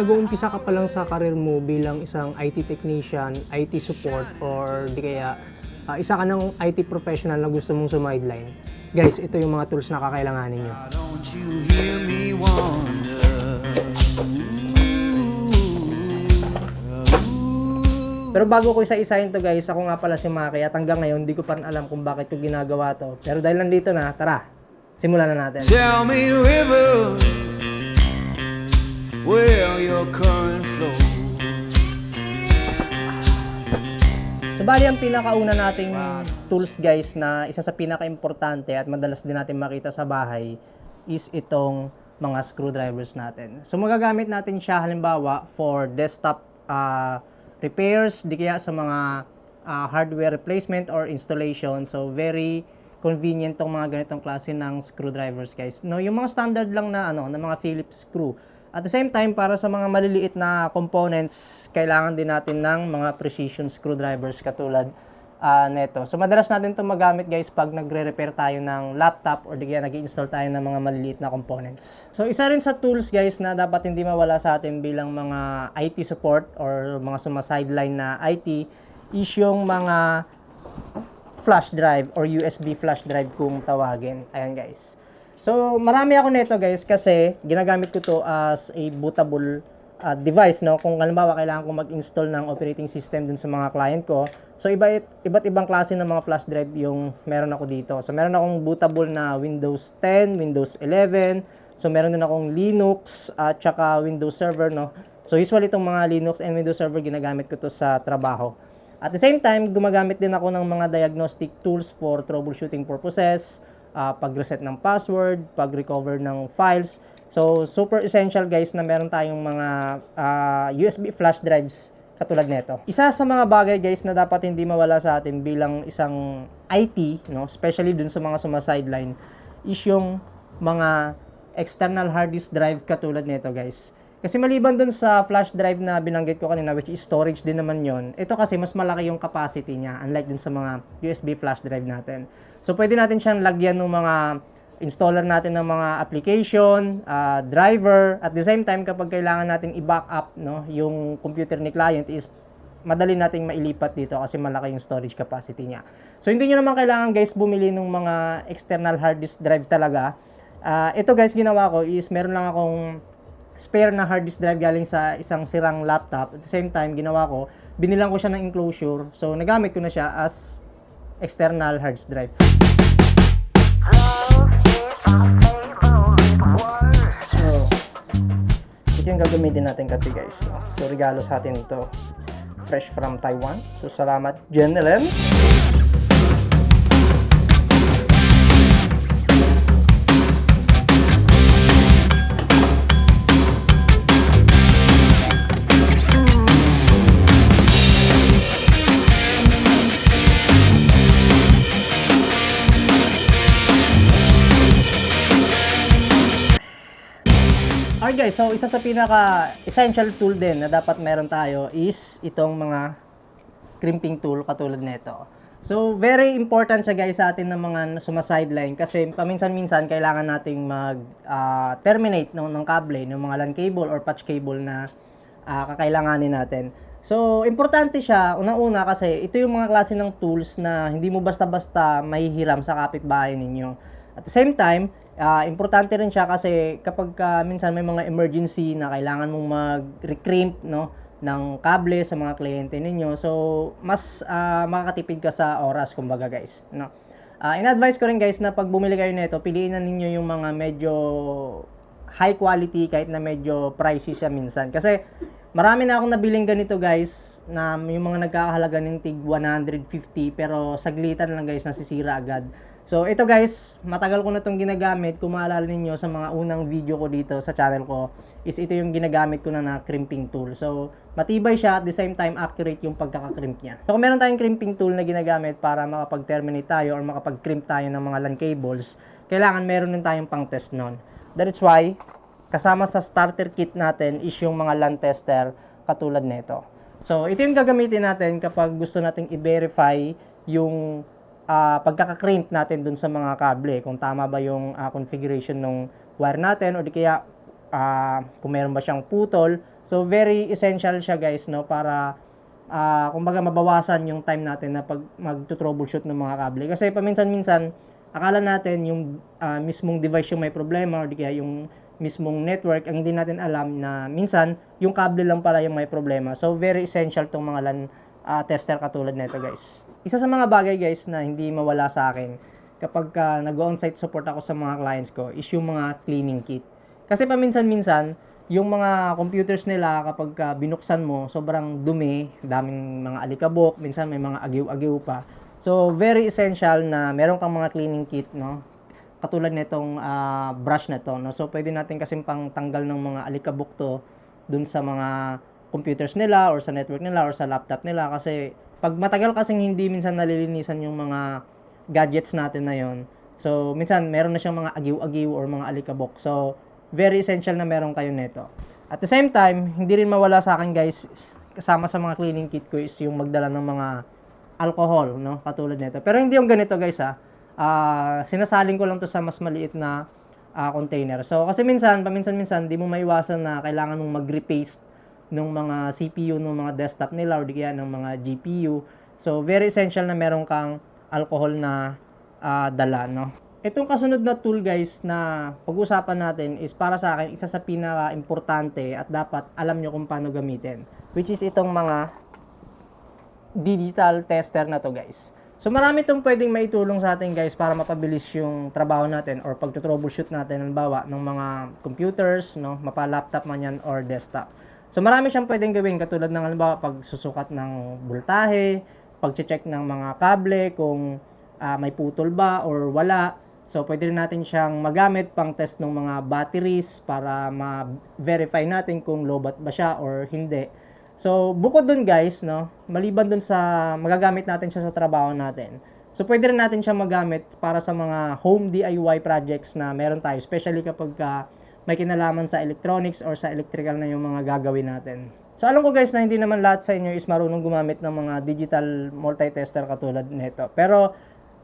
nag-uumpisa ka pa lang sa career mo bilang isang IT technician, IT support, or di kaya isa ka ng IT professional na gusto mong sumideline, guys, ito yung mga tools na kakailanganin nyo. Don't you hear me wonder? Pero bago ko isa-isahin to guys, ako nga pala si Maki at hanggang ngayon di ko pa rin alam kung bakit ko ginagawa to. Pero dahil nandito na, tara, simulan na natin. Tell me, river, where your current flows. So bali ang pinakauna nating tools guys na isa sa pinaka-importante at madalas din natin makita sa bahay is itong mga screwdrivers natin. So magagamit natin siya halimbawa for desktop repairs, di kaya sa mga hardware replacement or installation. So very convenient tong mga ganitong klase ng screwdrivers guys. No, yung mga standard lang na na mga Phillips screw. At the same time, para sa mga maliliit na components, kailangan din natin ng mga precision screwdrivers katulad neto. So madalas natin itong magamit guys pag nagre-repair tayo ng laptop or di kaya nag-i-install tayo ng mga maliliit na components. So isa rin sa tools guys na dapat hindi mawala sa atin bilang mga IT support or mga sumasideline na IT is yung mga flash drive or USB flash drive kung tawagin. Ayan guys. So marami ako nito guys kasi ginagamit ko to as a bootable device, no? Kung halimbawa kailangan ko mag-install ng operating system dun sa mga client ko. So iba't ibang klase ng mga flash drive yung meron ako dito. So meron akong bootable na Windows 10, Windows 11. So meron din akong Linux at saka Windows Server, no? So usually itong mga Linux and Windows Server ginagamit ko to sa trabaho. At the same time, gumagamit din ako ng mga diagnostic tools for troubleshooting purposes, pag-reset ng password, pag-recover ng files. So, super essential guys na meron tayong mga USB flash drives katulad nito. Isa sa mga bagay guys na dapat hindi mawala sa atin bilang isang IT, no, especially dun sa mga sumasideline, is yung mga external hard disk drive katulad nito guys. Kasi maliban dun sa flash drive na binanggit ko kanina, which is storage din naman yon, ito kasi mas malaki yung capacity niya unlike dun sa mga USB flash drive natin. So, pwede natin siyang lagyan ng mga installer natin ng mga application, driver. At the same time, kapag kailangan natin i-backup, no, yung computer ni client is madali nating mailipat dito kasi malaki yung storage capacity niya. So, hindi nyo naman kailangan guys bumili ng mga external hard disk drive talaga. Ito guys, ginawa ko is meron lang akong spare na hard disk drive galing sa isang sirang laptop. At the same time, ginawa ko, binilang ko siya ng enclosure. So, nagamit ko na siya as external hard disk drive. So, ito yung gagamitin natin kape guys. So, regalo sa atin ito. Fresh from Taiwan. So, salamat, Jen Ellen. Alright guys, so isa sa pinaka-essential tool din na dapat meron tayo is itong mga crimping tool katulad nito. So, very important siya guys sa atin ng mga sumasideline kasi paminsan-minsan kailangan nating mag-terminate ng kable, ng mga LAN cable or patch cable na kakailanganin natin. So, importante siya, unang-una kasi ito yung mga klase ng tools na hindi mo basta-basta mahihiram sa kapitbahay ninyo. At the same time, importante rin siya kasi kapag minsan may mga emergency na kailangan mong mag-recrimp, no, ng kable sa mga kliyente ninyo. So, mas makakatipid ka sa oras, kumbaga guys. No? In-advise ko rin guys na pag bumili kayo nito, piliin na ninyo yung mga medyo high quality kahit na medyo pricey siya minsan. Kasi marami na akong nabiling ganito guys na yung mga nagkakahalaga ng tig 150 pero saglitan lang guys nasisira agad. So ito guys, matagal ko na itong ginagamit. Kung maalala ninyo sa mga unang video ko dito sa channel ko, is ito yung ginagamit ko na crimping tool. So matibay siya at the same time accurate yung pagkakakrimp niya. So kung meron tayong crimping tool na ginagamit para makapag-terminate tayo or makapag-crimp tayo ng mga LAN cables, kailangan meron din tayong pang-test nun. That is why, kasama sa starter kit natin is yung mga LAN tester katulad nito. So ito yung gagamitin natin kapag gusto nating i-verify yung pagkakakrimp natin dun sa mga kable, kung tama ba yung configuration ng wire natin o di kaya kung meron ba siyang putol So very essential siya guys, no, para kumbaga mabawasan yung time natin na pag mag-troubleshoot ng mga kable. Kasi paminsan-minsan akala natin yung mismong device yung may problema or di kaya yung mismong network, ang hindi natin alam na minsan yung kable lang pala yung may problema. So very essential tong mga LAN tester katulad nito guys. Isa sa mga bagay guys na hindi mawala sa akin kapag nag-on-site support ako sa mga clients ko is yung mga cleaning kit. Kasi paminsan-minsan yung mga computers nila kapag binuksan mo, sobrang dumi, daming mga alikabok, minsan may mga agiw-agiw pa. So, very essential na meron kang mga cleaning kit, no? Katulad nitong brush na to, no? So, pwede natin kasi pang tanggal ng mga alikabok to dun sa mga computers nila or sa network nila or sa laptop nila kasi pag matagal kasing hindi minsan nalilinisan yung mga gadgets natin na yon. So, minsan meron na siyang mga agiw-agiw or mga alikabok. So, very essential na meron kayo nito. At the same time, hindi rin mawala sa akin guys, kasama sa mga cleaning kit ko is yung magdala ng mga alcohol, no? Katulad nito. Pero hindi yung ganito guys sinasaling ko lang to sa mas maliit na container. So, kasi paminsan-minsan, di mo maiwasan na kailangan mong mag-repaste ng mga CPU, ng mga desktop nila or di kaya ng mga GPU. So, very essential na meron kang alcohol na dala, no? Itong kasunod na tool guys na pag-usapan natin is para sa akin isa sa pinaka-importante at dapat alam nyo kung paano gamitin. Which is itong mga digital tester na to guys. So marami itong pwedeng maitulong sa atin guys para mapabilis yung trabaho natin or pag-troubleshoot natin halimbawa ng mga computers, no, mapa-laptop man yan or desktop. So marami siyang pwedeng gawin katulad ng halimbawa pagsusukat ng voltahe, pag-check ng mga kable kung may putol ba or wala. So, pwede rin natin siyang magamit pang test ng mga batteries para ma-verify natin kung lobat ba siya or hindi. So, bukod dun guys, no, maliban dun sa magagamit natin siya sa trabaho natin. So, pwede rin natin siya magamit para sa mga home DIY projects na meron tayo, especially kapag may kinalaman sa electronics or sa electrical na yung mga gagawin natin. So, alam ko guys na hindi naman lahat sa inyo is marunong gumamit ng mga digital multi-tester katulad nito. Pero,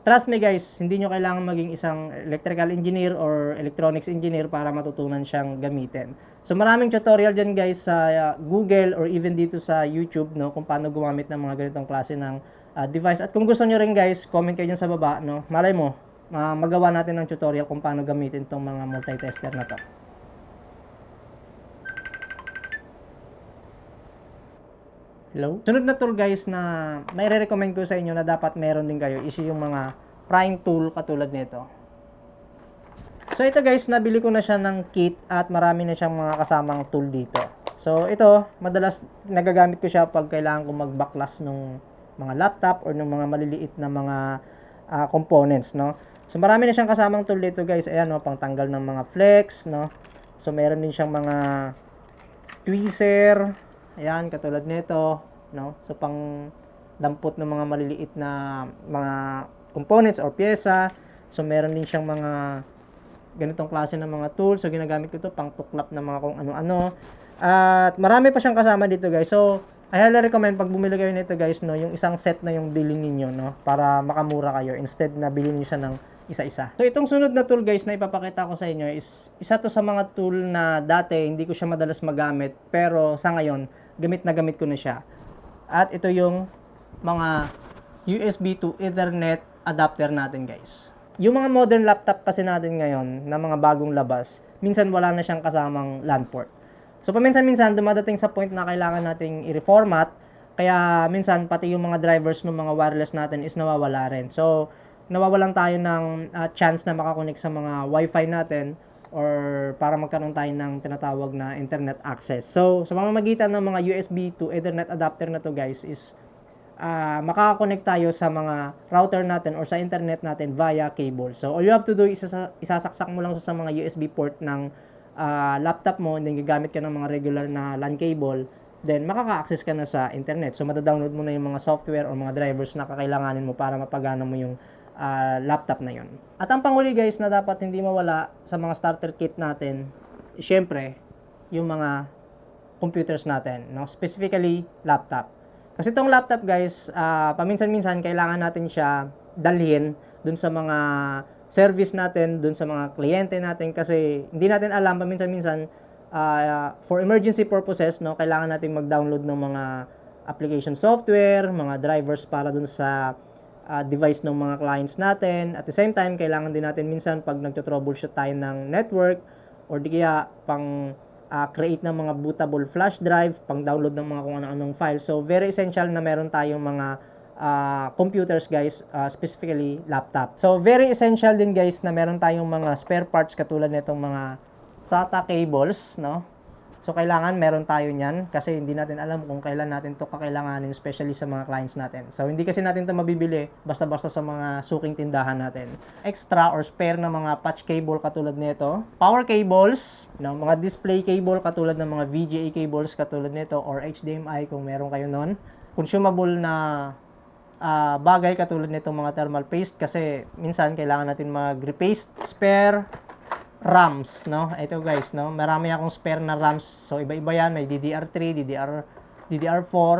trust me guys, hindi nyo kailangan maging isang electrical engineer or electronics engineer para matutunan siyang gamitin. So maraming tutorial dyan guys sa Google or even dito sa YouTube, no, kung paano gumamit ng mga ganitong klase ng device. At kung gusto nyo rin guys, comment kayo dyan sa baba, no. Malay mo, magawa natin ng tutorial kung paano gamitin itong mga multi-tester na to. Hello? Sunod na tool guys na may re-recommend ko sa inyo na dapat meron din kayo is yung mga prime tool katulad nito. So ito guys, nabili ko na siya ng kit at marami na siyang mga kasamang tool dito. So ito, madalas nagagamit ko siya pag kailangan ko mag-backlash ng mga laptop or ng mga maliliit na mga components, no. So marami na siyang kasamang tool dito guys. Ayan, no, pang tanggal ng mga flex, no. So meron din siyang mga tweezer. Ayan, katulad nito, no? So, pang dampot ng mga maliliit na mga components or pyesa. So, meron din siyang mga ganitong klase ng mga tools. So, ginagamit ko ito pang tuklap ng mga kung ano-ano. At marami pa siyang kasama dito, guys. So, I highly recommend pag bumili kayo nito, guys, no, yung isang set na yung bilhin niyo, no, para makamura kayo instead na bilhin niyo siya ng isa-isa. So, itong sunod na tool, guys, na ipapakita ko sa inyo is isa to sa mga tool na dati hindi ko siya madalas magamit, pero sa ngayon, gamit na gamit ko na siya. At ito yung mga USB to Ethernet adapter natin guys. Yung mga modern laptop kasi natin ngayon na mga bagong labas, minsan wala na siyang kasamang LAN port. So paminsan-minsan dumadating sa point na kailangan nating i-reformat, kaya minsan pati yung mga drivers ng mga wireless natin is nawawala rin. So nawawalan tayo ng chance na makakonect sa mga wifi natin or para magkaroon tayo ng tinatawag na internet access. So, sa pamamagitan ng mga USB to Ethernet adapter na to guys is makaka-connect tayo sa mga router natin or sa internet natin via cable. So, all you have to do is isasaksak mo lang sa mga USB port ng laptop mo and then gagamit ka ng mga regular na LAN cable, then makaka-access ka na sa internet. So, madadownload mo na yung mga software or mga drivers na kakailanganin mo para mapagana mo yung laptop na yon. At ang panghuli guys na dapat hindi mawala sa mga starter kit natin, syempre, yung mga computers natin, no? Specifically, laptop. Kasi itong laptop guys, paminsan-minsan kailangan natin siya dalhin dun sa mga service natin, dun sa mga kliyente natin kasi hindi natin alam paminsan-minsan for emergency purposes, no, kailangan nating mag-download ng mga application software, mga drivers para dun sa device ng mga clients natin. At the same time, kailangan din natin minsan pag nagto-troubleshoot tayo ng network or di kaya pang create ng mga bootable flash drive, pang download ng mga kung ano-anong file. So, very essential na meron tayong mga computers guys, specifically laptop. So, very essential din guys na meron tayong mga spare parts katulad nitong mga SATA cables, no? So, kailangan meron tayo niyan kasi hindi natin alam kung kailan natin to kakailanganin, especially sa mga clients natin. So, hindi kasi natin to mabibili basta-basta sa mga suking tindahan natin. Extra or spare na mga patch cable katulad nito. Power cables, no? Mga display cable katulad ng mga VGA cables katulad nito or HDMI kung meron kayo nun. Consumable na bagay katulad nitong mga thermal paste kasi minsan kailangan natin mag-repaste. Spare RAMs, no? Ito guys, no? Marami akong spare na RAMs. So, iba-iba yan. May DDR3, DDR4.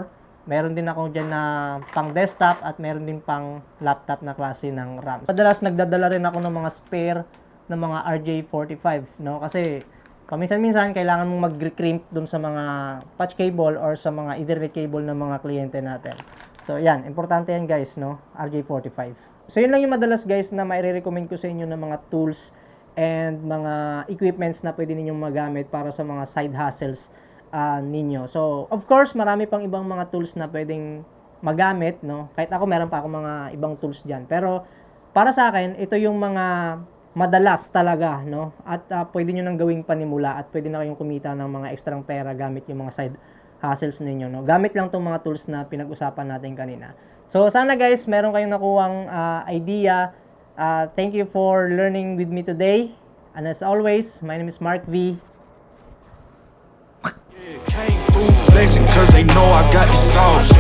Meron din ako dyan na pang desktop at meron din pang laptop na klase ng RAMs. Madalas nagdadala rin ako ng mga spare ng mga RJ45, no? Kasi paminsan-minsan kailangan mong mag-crimp dun sa mga patch cable or sa mga Ethernet cable ng mga kliyente natin. So, yan. Importante yan guys, no? RJ45. So, yun lang yung madalas guys na maire-recommend ko sa inyo ng mga tools and mga equipments na pwede ninyong magamit para sa mga side hustles ninyo. So, of course, marami pang ibang mga tools na pwedeng magamit, no? Kahit ako, meron pa ako mga ibang tools dyan. Pero, para sa akin, ito yung mga madalas talaga, no? At pwede nyo nang gawing panimula at pwede na kayong kumita ng mga ekstrang pera gamit yung mga side hustles ninyo, no? Gamit lang tong mga tools na pinag-usapan natin kanina. So, sana guys, meron kayong nakuwang idea. Thank you for learning with me today. And as always, my name is Mark V. Came through flexing cause they know I got the sauce.